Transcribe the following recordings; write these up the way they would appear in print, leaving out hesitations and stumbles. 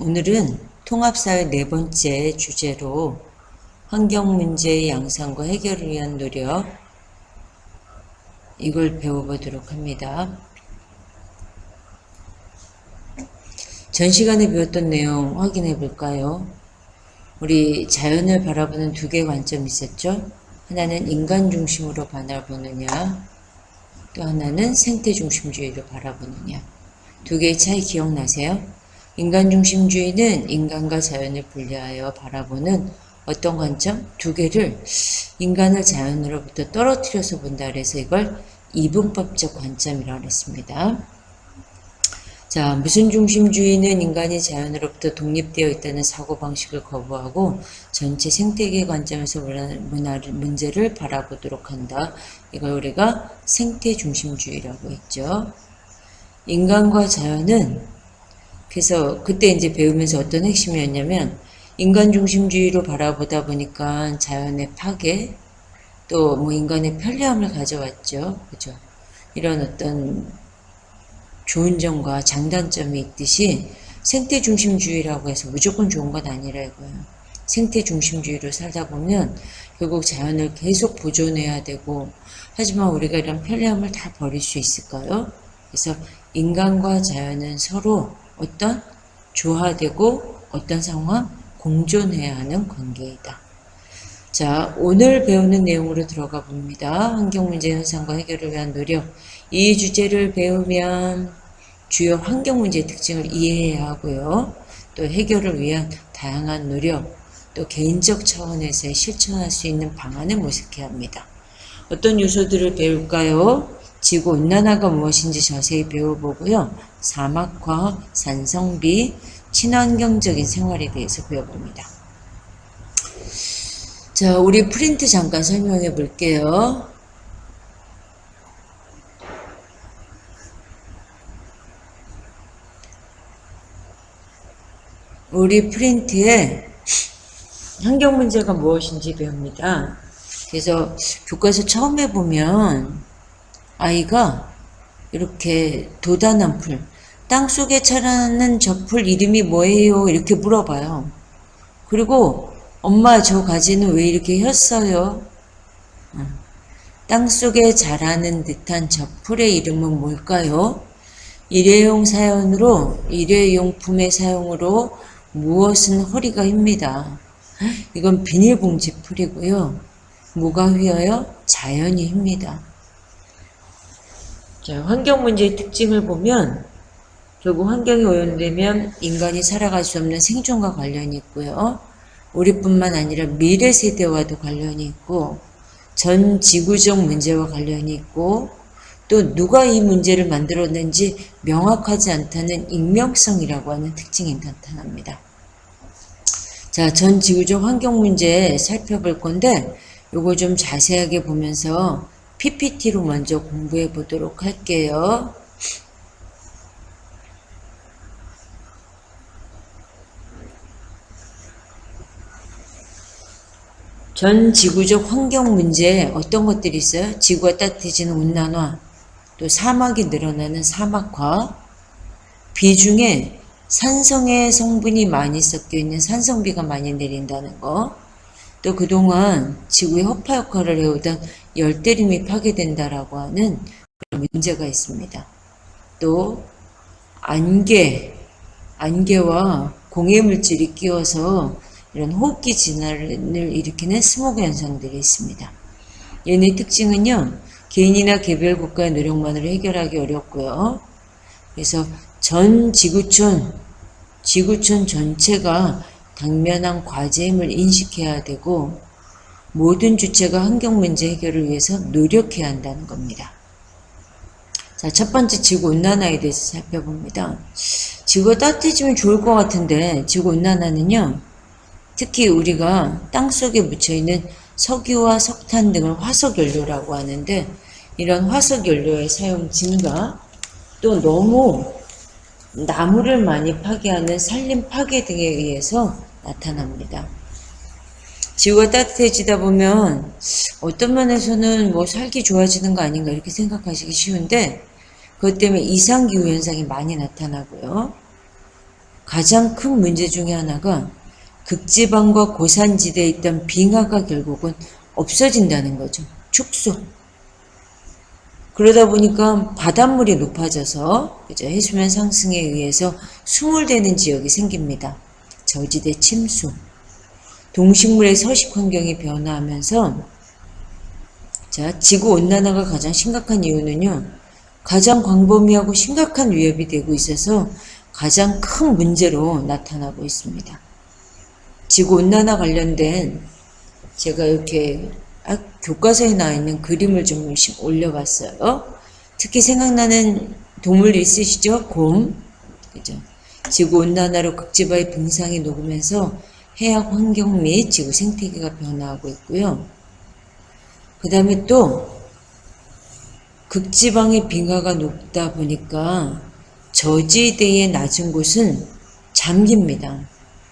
오늘은 통합사회 네 번째 주제로 환경문제의 양산과 해결을 위한 노력, 이걸 배워보도록 합니다. 전 시간에 배웠던 내용 확인해 볼까요? 우리 자연을 바라보는 두 개의 관점이 있었죠. 하나는 인간 중심으로 바라보느냐, 또 하나는 생태 중심주의로 바라보느냐. 두 개의 차이 기억나세요? 인간 중심주의는 인간과 자연을 분리하여 바라보는 어떤 관점? 두 개를 인간을 자연으로부터 떨어뜨려서 본다 그래서 이걸 이분법적 관점이라고 했습니다. 자, 무슨 중심주의는 인간이 자연으로부터 독립되어 있다는 사고방식을 거부하고 전체 생태계 관점에서 문제를 바라보도록 한다. 이걸 우리가 생태 중심주의라고 했죠. 인간과 자연은 그래서 그때 이제 배우면서 어떤 핵심이었냐면 인간 중심주의로 바라보다 보니까 자연의 파괴 또 뭐 인간의 편리함을 가져왔죠. 그죠? 이런 어떤 좋은 점과 장단점이 있듯이 생태 중심주의라고 해서 무조건 좋은 건 아니라고요. 생태 중심주의로 살다 보면 결국 자연을 계속 보존해야 되고 하지만 우리가 이런 편리함을 다 버릴 수 있을까요? 그래서 인간과 자연은 서로 어떤 조화되고 어떤 상황 공존해야 하는 관계이다. 자, 오늘 배우는 내용으로 들어가 봅니다. 환경문제 현상과 해결을 위한 노력. 이 주제를 배우면 주요 환경문제의 특징을 이해해야 하고요. 또 해결을 위한 다양한 노력, 또 개인적 차원에서 실천할 수 있는 방안을 모색해야 합니다. 어떤 요소들을 배울까요? 지구온난화가 무엇인지 자세히 배워보고요. 사막화, 산성비, 친환경적인 생활에 대해서 배워봅니다. 자, 우리 프린트 잠깐 설명해 볼게요. 우리 프린트에 환경문제가 무엇인지 배웁니다. 그래서 교과서 처음 해보면 아이가 이렇게 도단한 풀, 땅속에 자라는 저 풀 이름이 뭐예요? 이렇게 물어봐요. 그리고 엄마 저 가지는 왜 이렇게 혔어요? 땅속에 자라는 듯한 저 풀의 이름은 뭘까요? 일회용품의 사용으로 무엇은 허리가 휩니다. 이건 비닐봉지 풀이고요. 뭐가 휘어요? 자연이 휩니다. 자, 환경문제의 특징을 보면 결국 환경이 오염되면 인간이 살아갈 수 없는 생존과 관련이 있고요. 우리뿐만 아니라 미래 세대와도 관련이 있고 전 지구적 문제와 관련이 있고 또 누가 이 문제를 만들었는지 명확하지 않다는 익명성이라고 하는 특징이 나타납니다. 자, 전 지구적 환경 문제 살펴볼 건데 요거 좀 자세하게 보면서 PPT로 먼저 공부해 보도록 할게요. 전 지구적 환경 문제에 어떤 것들이 있어요? 지구가 따뜻해지는 온난화, 또 사막이 늘어나는 사막화, 비중에 산성의 성분이 많이 섞여 있는 산성비가 많이 내린다는 거, 또 그동안 지구의 허파 역할을 해오던 열대림이 파괴된다라고 하는 그런 문제가 있습니다. 또 안개와 공해물질이 끼어서 이런 호흡기 진화를 일으키는 스모그 현상들이 있습니다. 얘네 특징은요, 개인이나 개별 국가의 노력만으로 해결하기 어렵고요. 그래서 전 지구촌 전체가 당면한 과제임을 인식해야 되고 모든 주체가 환경문제 해결을 위해서 노력해야 한다는 겁니다. 자, 첫 번째 지구온난화에 대해서 살펴봅니다. 지구가 따뜻해지면 좋을 것 같은데 지구온난화는요, 특히 우리가 땅속에 묻혀있는 석유와 석탄 등을 화석연료라고 하는데 이런 화석연료의 사용 증가 또 너무 나무를 많이 파괴하는 산림 파괴 등에 의해서 나타납니다. 지구가 따뜻해지다 보면 어떤 면에서는 뭐 살기 좋아지는 거 아닌가 이렇게 생각하시기 쉬운데 그것 때문에 이상기후 현상이 많이 나타나고요. 가장 큰 문제 중에 하나가 극지방과 고산지대에 있던 빙하가 결국은 없어진다는 거죠. 축소. 그러다 보니까 바닷물이 높아져서 그죠? 해수면 상승에 의해서 수몰되는 지역이 생깁니다. 저지대 침수. 동식물의 서식 환경이 변화하면서 자, 지구온난화가 가장 심각한 이유는요. 가장 광범위하고 심각한 위협이 되고 있어서 가장 큰 문제로 나타나고 있습니다. 지구온난화 관련된 제가 이렇게 교과서에 나와 있는 그림을 좀 올려봤어요. 특히 생각나는 동물 있으시죠? 곰. 그죠? 지구온난화로 극지방의冰상이 녹으면서 해양 환경 및 지구 생태계가 변화하고 있고요. 그 다음에 또 극지방의 빙하가 녹다 보니까 저지대의 낮은 곳은 잠깁니다.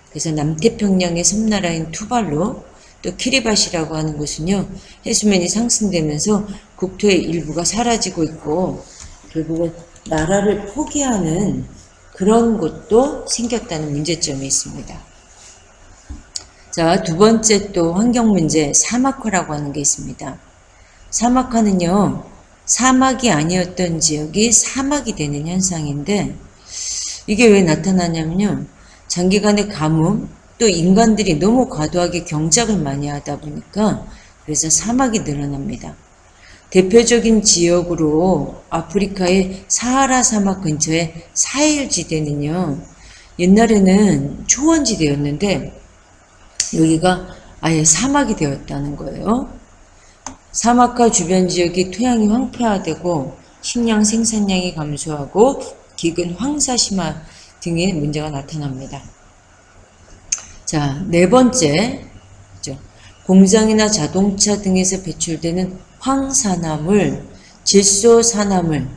그래서 남태평양의 섬나라인 투발루 또 키리바시라고 하는 곳은요. 해수면이 상승되면서 국토의 일부가 사라지고 있고 결국은 나라를 포기하는 그런 곳도 생겼다는 문제점이 있습니다. 자, 두 번째 또 환경 문제 사막화라고 하는 게 있습니다. 사막화는요. 사막이 아니었던 지역이 사막이 되는 현상인데 이게 왜 나타나냐면요. 장기간의 가뭄 또 인간들이 너무 과도하게 경작을 많이 하다 보니까 그래서 사막이 늘어납니다. 대표적인 지역으로 아프리카의 사하라 사막 근처의 사헬지대는요. 옛날에는 초원지대였는데 여기가 아예 사막이 되었다는 거예요. 사막화 주변 지역이 토양이 황폐화되고 식량 생산량이 감소하고 기근 황사 심화 등의 문제가 나타납니다. 자, 네 번째, 공장이나 자동차 등에서 배출되는 황산화물, 질소산화물,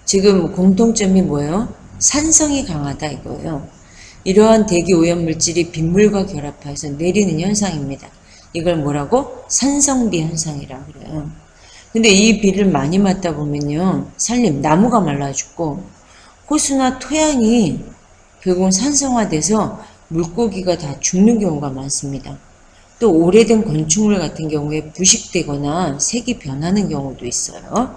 지금 공통점이 뭐예요? 산성이 강하다 이거예요. 이러한 대기 오염 물질이 빗물과 결합해서 내리는 현상입니다. 이걸 뭐라고? 산성비 현상이라고 그래요. 근데 이 비를 많이 맞다 보면요. 나무가 말라 죽고 호수나 토양이 결국은 산성화돼서 물고기가 다 죽는 경우가 많습니다. 또 오래된 건축물 같은 경우에 부식되거나 색이 변하는 경우도 있어요.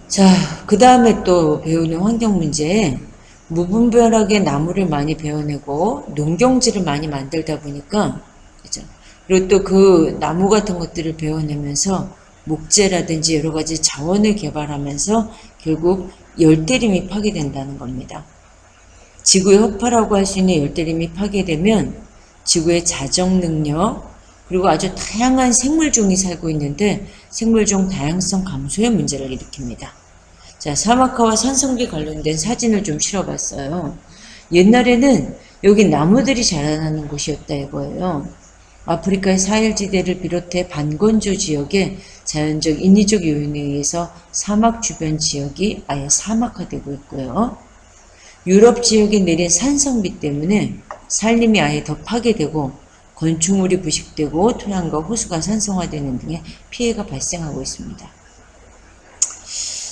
자, 그 다음에 또 배우는 환경 문제에 무분별하게 나무를 많이 베어내고 농경지를 많이 만들다 보니까 그죠? 그리고 또 그 나무 같은 것들을 베어내면서 목재라든지 여러 가지 자원을 개발하면서 결국 열대림이 파괴된다는 겁니다. 지구의 허파라고 할 수 있는 열대림이 파괴되면 지구의 자정 능력 그리고 아주 다양한 생물종이 살고 있는데 생물종 다양성 감소의 문제를 일으킵니다. 자, 사막화와 산성비 관련된 사진을 좀 실어봤어요. 옛날에는 여기 나무들이 자라나는 곳이었다 이거예요. 아프리카의 사헬지대를 비롯해 반건조 지역에 자연적 인위적 요인에 의해서 사막 주변 지역이 아예 사막화되고 있고요. 유럽 지역에 내린 산성비 때문에 산림이 아예 더 파괴되고 건축물이 부식되고 토양과 호수가 산성화되는 등의 피해가 발생하고 있습니다.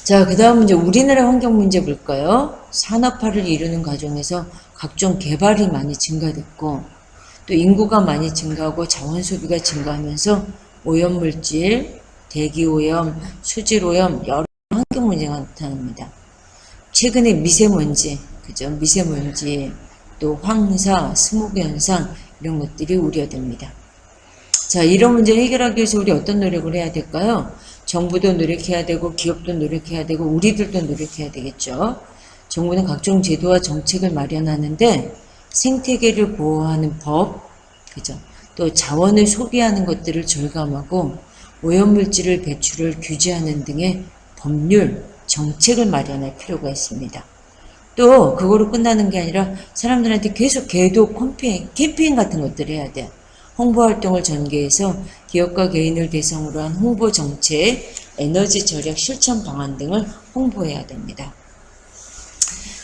자, 그 다음은 이제 우리나라 환경 문제 볼까요? 산업화를 이루는 과정에서 각종 개발이 많이 증가됐고 또 인구가 많이 증가하고 자원 소비가 증가하면서 오염물질, 대기오염, 수질오염 여러 환경 문제가 나타납니다. 최근에 미세먼지, 그죠? 미세먼지, 또 황사, 스모그 현상 이런 것들이 우려됩니다. 자, 이런 문제를 해결하기 위해서 우리 어떤 노력을 해야 될까요? 정부도 노력해야 되고 기업도 노력해야 되고 우리들도 노력해야 되겠죠. 정부는 각종 제도와 정책을 마련하는데 생태계를 보호하는 법, 그죠? 또 자원을 소비하는 것들을 절감하고 오염물질을 배출을 규제하는 등의 법률, 정책을 마련할 필요가 있습니다. 또 그거로 끝나는 게 아니라 사람들한테 계속 계도 캠페인 같은 것들을 해야 돼요. 홍보활동을 전개해서 기업과 개인을 대상으로 한 홍보정책, 에너지 절약 실천 방안 등을 홍보해야 됩니다.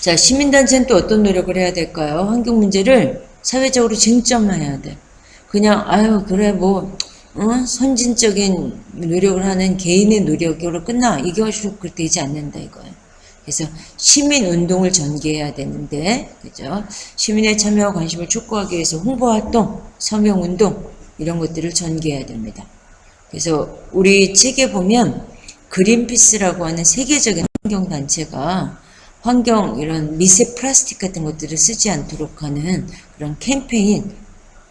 자, 시민단체는 또 어떤 노력을 해야 될까요? 환경 문제를 사회적으로 쟁점화해야 돼. 그냥 아유 그래 뭐 선진적인 노력을 하는 개인의 노력으로 끝나 이게 할수록 그렇게 되지 않는다 이거예요. 그래서 시민운동을 전개해야 되는데, 그죠? 시민의 참여와 관심을 촉구하기 위해서 홍보활동, 서명운동, 이런 것들을 전개해야 됩니다. 그래서 우리 책에 보면 그린피스라고 하는 세계적인 환경단체가 환경 이런 미세 플라스틱 같은 것들을 쓰지 않도록 하는 그런 캠페인,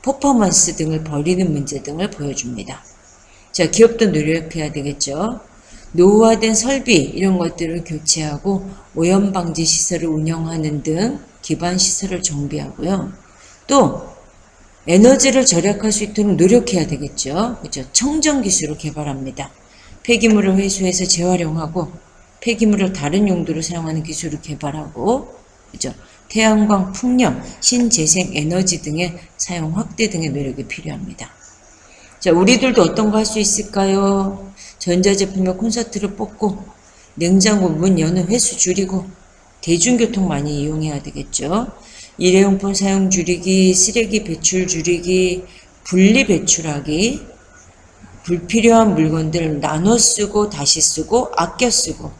퍼포먼스 등을 벌이는 문제 등을 보여줍니다. 자, 기업도 노력해야 되겠죠. 노후화된 설비 이런 것들을 교체하고 오염 방지 시설을 운영하는 등 기반 시설을 정비하고요. 또 에너지를 절약할 수 있도록 노력해야 되겠죠. 그죠? 청정 기술을 개발합니다. 폐기물을 회수해서 재활용하고 폐기물을 다른 용도로 사용하는 기술을 개발하고, 그죠? 태양광, 풍력, 신재생 에너지 등의 사용 확대 등의 노력이 필요합니다. 자, 우리들도 어떤 거 할 수 있을까요? 전자제품에 콘서트를 뽑고 냉장고 문 여는 횟수 줄이고 대중교통 많이 이용해야 되겠죠. 일회용품 사용 줄이기, 쓰레기 배출 줄이기, 분리 배출하기, 불필요한 물건들 나눠 쓰고 다시 쓰고 아껴 쓰고,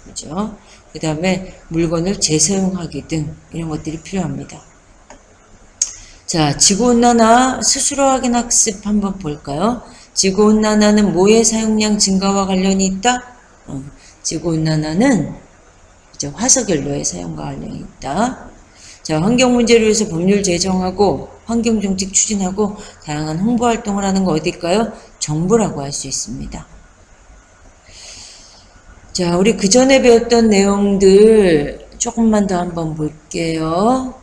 그죠? 그 다음에 물건을 재사용하기 등 이런 것들이 필요합니다. 자, 지구온난화 스스로 확인 학습 한번 볼까요? 지구온난화는 뭐의 사용량 증가와 관련이 있다? 지구온난화는 화석연료의 사용과 관련이 있다. 자, 환경 문제를 위해서 법률 제정하고 환경 정책 추진하고 다양한 홍보 활동을 하는 거 어딜까요? 정부라고 할 수 있습니다. 자, 우리 그 전에 배웠던 내용들 조금만 더 한번 볼게요.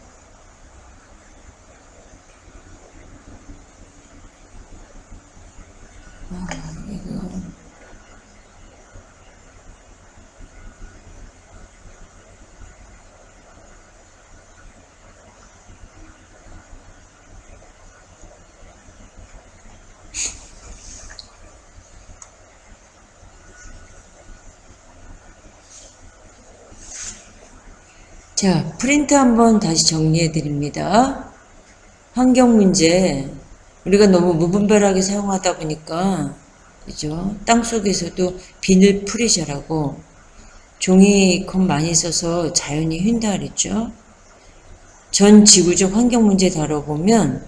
자, 프린트 한번 다시 정리해 드립니다. 환경 문제, 우리가 너무 무분별하게 사용하다 보니까, 그죠? 땅 속에서도 비늘 프리저라고 종이컵 많이 써서 자연이 휜다 그랬죠? 전 지구적 환경 문제 다뤄보면,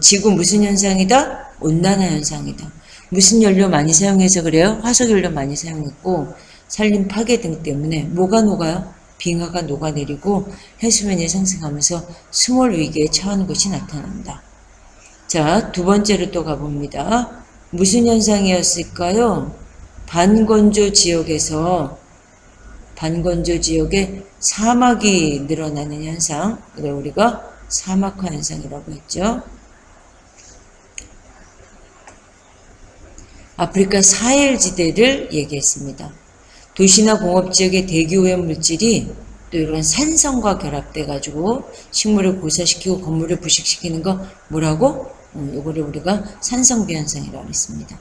지구 무슨 현상이다? 온난화 현상이다. 무슨 연료 많이 사용해서 그래요? 화석연료 많이 사용했고, 산림 파괴 등 때문에 뭐가 녹아요? 빙하가 녹아내리고 해수면이 상승하면서 스몰 위기에 처하는 것이 나타난다. 자, 두 번째로 또 가봅니다. 무슨 현상이었을까요? 반건조 지역에 사막이 늘어나는 현상, 그걸 우리가 사막화 현상이라고 했죠. 아프리카 사헬지대를 얘기했습니다. 도시나 공업지역의 대기오염 물질이 또 이런 산성과 결합돼 가지고 식물을 고사시키고 건물을 부식시키는 거 뭐라고? 이거를 우리가 산성비 현상이라고 했습니다.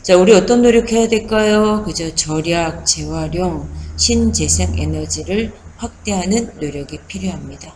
자, 우리 어떤 노력해야 될까요? 그저 절약, 재활용, 신재생 에너지를 확대하는 노력이 필요합니다.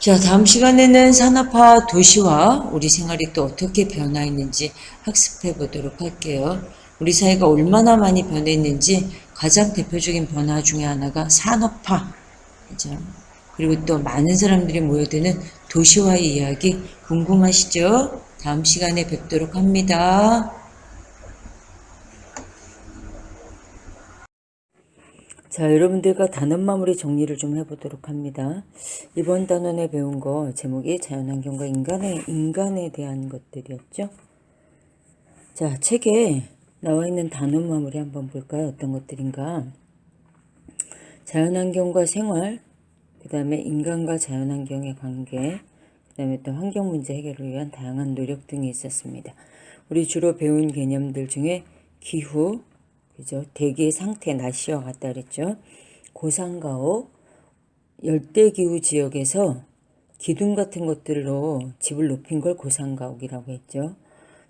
자, 다음 시간에는 산업화 도시와 우리 생활이 또 어떻게 변화했는지 학습해 보도록 할게요. 우리 사회가 얼마나 많이 변했는지 가장 대표적인 변화 중에 하나가 산업화. 그죠? 그리고 또 많은 사람들이 모여드는 도시화의 이야기 궁금하시죠? 다음 시간에 뵙도록 합니다. 자, 여러분들과 단원 마무리 정리를 좀 해보도록 합니다. 이번 단원에 배운 거 제목이 자연환경과 인간에 대한 것들이었죠. 자, 책에 나와 있는 단원 마무리 한번 볼까요? 어떤 것들인가? 자연환경과 생활, 그 다음에 인간과 자연환경의 관계, 그 다음에 또 환경 문제 해결을 위한 다양한 노력 등이 있었습니다. 우리 주로 배운 개념들 중에 기후, 그죠? 대기의 상태, 날씨와 같다 그랬죠. 고산가옥, 열대기후 지역에서 기둥 같은 것들로 집을 높인 걸 고산가옥이라고 했죠.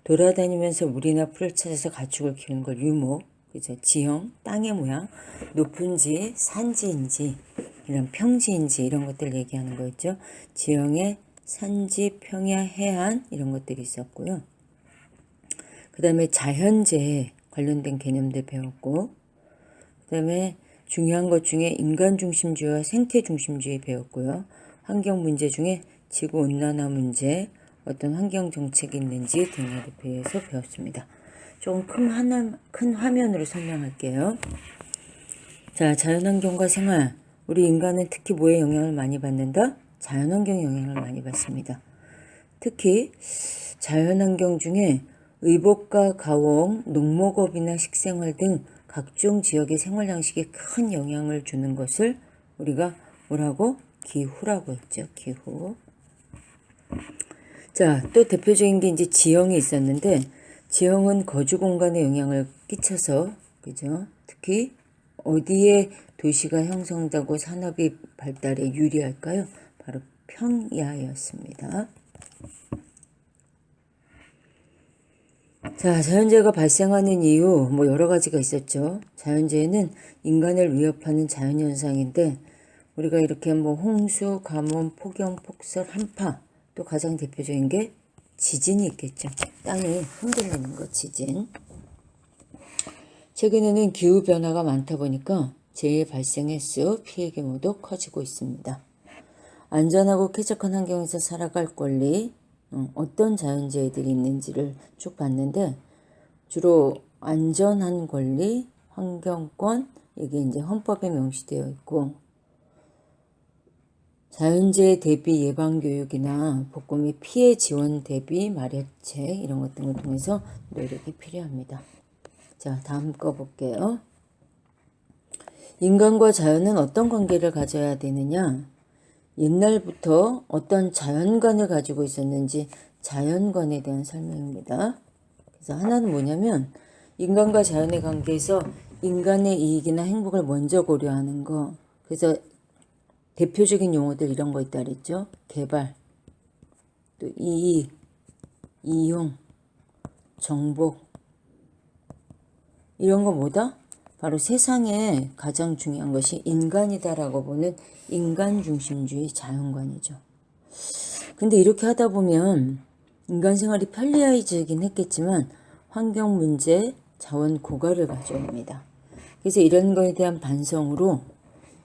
돌아다니면서 물이나 풀을 찾아서 가축을 키우는 걸 유목, 그죠? 지형, 땅의 모양, 높은지, 산지인지, 이런 평지인지 이런 것들 얘기하는 거였죠. 지형의 산지, 평야, 해안 이런 것들이 있었고요. 그 다음에 자연재해 관련된 개념들 배웠고, 그 다음에 중요한 것 중에 인간 중심주의와 생태 중심주의 배웠고요. 환경 문제 중에 지구온난화 문제, 어떤 환경 정책이 있는지 등에 대해서 배웠습니다. 조금 큰 화면으로 설명할게요. 자, 자연환경과 생활. 우리 인간은 특히 뭐에 영향을 많이 받는다? 자연환경 영향을 많이 받습니다. 특히 자연환경 중에 의복과 가공, 농목업이나 식생활 등 각종 지역의 생활 양식에 큰 영향을 주는 것을 우리가 뭐라고? 기후라고 했죠. 기후. 자, 또 대표적인 게 이제 지형이 있었는데, 지형은 거주 공간에 영향을 끼쳐서, 그죠? 특히 어디에 도시가 형성되고 산업이 발달에 유리할까요? 바로 평야였습니다. 자, 자연재해가 발생하는 이유 뭐 여러 가지가 있었죠. 자연재해는 인간을 위협하는 자연현상인데 우리가 이렇게 뭐 홍수, 가뭄, 폭염, 폭설, 한파, 또 가장 대표적인 게 지진이 있겠죠. 땅이 흔들리는 거, 지진. 최근에는 기후변화가 많다 보니까 재해 발생 횟수, 피해 규모도 커지고 있습니다. 안전하고 쾌적한 환경에서 살아갈 권리, 어떤 자연재해들이 있는지를 쭉 봤는데 주로 안전한 권리, 환경권, 이게 이제 헌법에 명시되어 있고 자연재해 대비 예방교육이나 복구 및 피해 지원 대비 마련책 이런 것 등을 통해서 노력이 필요합니다. 자, 다음 거 볼게요. 인간과 자연은 어떤 관계를 가져야 되느냐? 옛날부터 어떤 자연관을 가지고 있었는지 자연관에 대한 설명입니다. 그래서 하나는 뭐냐면 인간과 자연의 관계에서 인간의 이익이나 행복을 먼저 고려하는 거. 그래서 대표적인 용어들 이런 거 있다 그랬죠. 개발, 또 이익, 이용, 정복 이런 거 뭐다? 바로 세상에 가장 중요한 것이 인간이다라고 보는 인간 중심주의 자연관이죠. 근데 이렇게 하다 보면 인간 생활이 편리해지긴 했겠지만 환경 문제, 자원 고갈을 가져옵니다. 그래서 이런 거에 대한 반성으로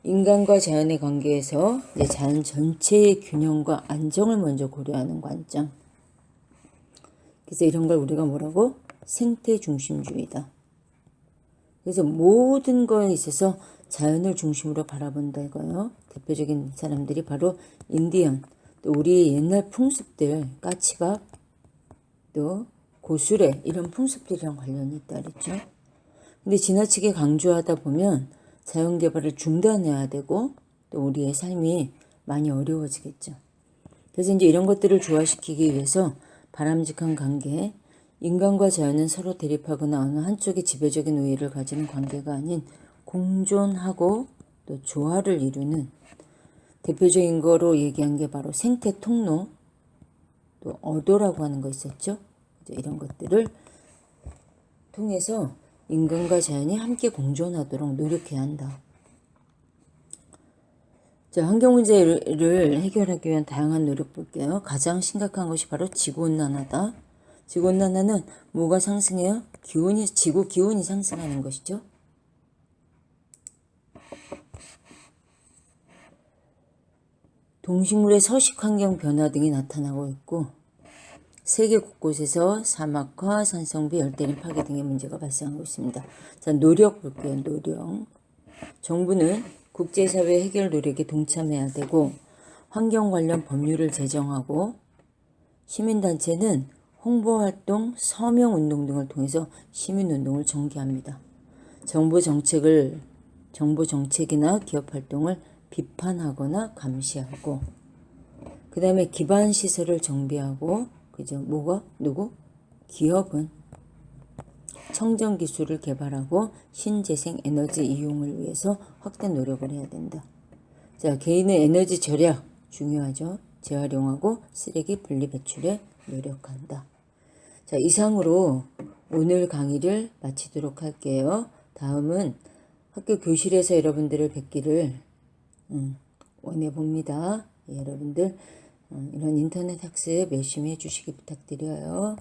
인간과 자연의 관계에서 이제 자연 전체의 균형과 안정을 먼저 고려하는 관점. 그래서 이런 걸 우리가 뭐라고? 생태 중심주의다. 그래서 모든 거에 있어서 자연을 중심으로 바라본다 이거요. 대표적인 사람들이 바로 인디언, 또 우리 옛날 풍습들, 까치밥, 또 고수레 이런 풍습들이랑 관련이 있다 그랬죠. 근데 지나치게 강조하다 보면 자연개발을 중단해야 되고 또 우리의 삶이 많이 어려워지겠죠. 그래서 이제 이런 것들을 조화시키기 위해서 바람직한 관계, 인간과 자연은 서로 대립하거나 어느 한쪽이 지배적인 우위를 가지는 관계가 아닌 공존하고 또 조화를 이루는 대표적인 거로 얘기한 게 바로 생태 통로, 또 어도라고 하는 거 있었죠. 이런 것들을 통해서 인간과 자연이 함께 공존하도록 노력해야 한다. 자, 환경 문제를 해결하기 위한 다양한 노력 볼게요. 가장 심각한 것이 바로 지구온난화다. 지구온난화는 뭐가 상승해요? 지구 기온이 상승하는 것이죠. 동식물의 서식 환경 변화 등이 나타나고 있고 세계 곳곳에서 사막화, 산성비, 열대림 파괴 등의 문제가 발생하고 있습니다. 자, 노력 볼게요. 노력. 정부는 국제사회 해결 노력에 동참해야 되고 환경 관련 법률을 제정하고 시민단체는 홍보활동, 서명운동 등을 통해서 시민운동을 전개합니다. 정부 정책이나 기업활동을 비판하거나 감시하고 그 다음에 기반시설을 정비하고 그죠? 누구? 기업은 청정기술을 개발하고 신재생 에너지 이용을 위해서 확대 노력을 해야 된다. 자, 개인의 에너지 절약 중요하죠. 재활용하고 쓰레기 분리 배출에 노력한다. 자, 이상으로 오늘 강의를 마치도록 할게요. 다음은 학교 교실에서 여러분들을 뵙기를 원해봅니다. 여러분들 이런 인터넷 학습 열심히 해주시기 부탁드려요.